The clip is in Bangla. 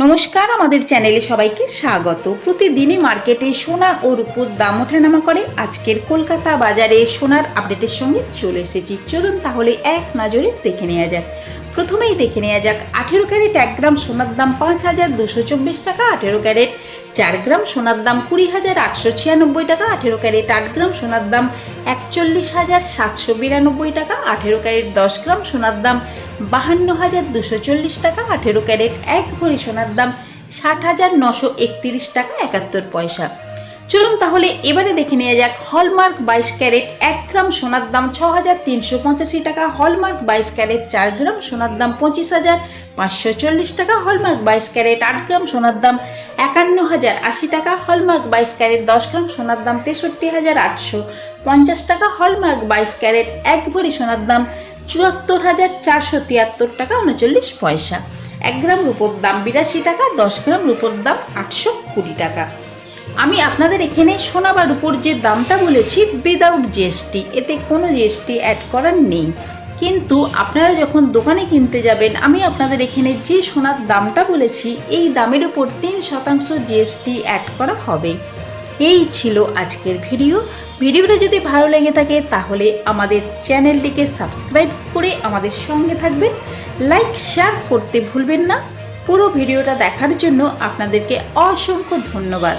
নমস্কার, আমাদের চ্যানেলে সবাইকে স্বাগত। প্রতিদিনই মার্কেটে সোনা ও রূপোর দাম ওঠানামা করে। আজকের কলকাতা বাজারে সোনার আপডেটের সঙ্গে চলে এসেছি। চলুন তাহলে এক নজরে দেখে নেওয়া যাক। প্রথমেই দেখে নেওয়া যাক 18 ক্যারেট 1 গ্রাম সোনার দাম 5,224 টাকা। 18 ক্যারেট 4 গ্রাম সোনার দাম 20,896 টাকা। 18 ক্যারেট 8 গ্রাম সোনার দাম 41,792 টাকা। 18 ক্যারেট 10 গ্রাম সোনার দাম 52,240 টাকা। 18 ক্যারেট 1 ভরি সোনার দাম 60,931 টাকা 71 পয়সা। চলুন তাহলে এবারে দেখে নেওয়া যাক হলমার্ক 22 ক্যারেট 1 গ্রাম সোনার দাম 6,385 টাকা। হলমার্ক 22 ক্যারেট 4 গ্রাম সোনার দাম 25,540 টাকা। হলমার্ক 22 ক্যারেট 8 গ্রাম সোনার দাম 51,080 টাকা। হলমার্ক 22 ক্যারেট 10 গ্রাম সোনার দাম 63,850 টাকা। হলমার্ক 22 ক্যারেট 1 ভরি সোনার দাম 74,473 টাকা 39 পয়সা। 1 গ্রাম রূপোর দাম 82 টাকা। 10 গ্রাম রূপোর দাম 820 টাকা। আমি আপনাদের এখানে সোনা বা রূপোর যে দামটা বলেছি উইদাউট জিএসটি, এতে কোনো জিএসটি অ্যাড করার নেই। কিন্তু আপনারা যখন দোকানে কিনতে যাবেন, আমি আপনাদের এখানে যে সোনার দামটা বলেছি এই দামের উপর 3% জিএসটি অ্যাড করা হবে। এই ছিল আজকের ভিডিওটা যদি ভালো লেগে থাকে তাহলে আমাদের চ্যানেলটিকে সাবস্ক্রাইব করে আমাদের সঙ্গে থাকবেন। লাইক শেয়ার করতে ভুলবেন না। পুরো ভিডিওটা দেখার জন্য আপনাদেরকে অসংখ্য ধন্যবাদ।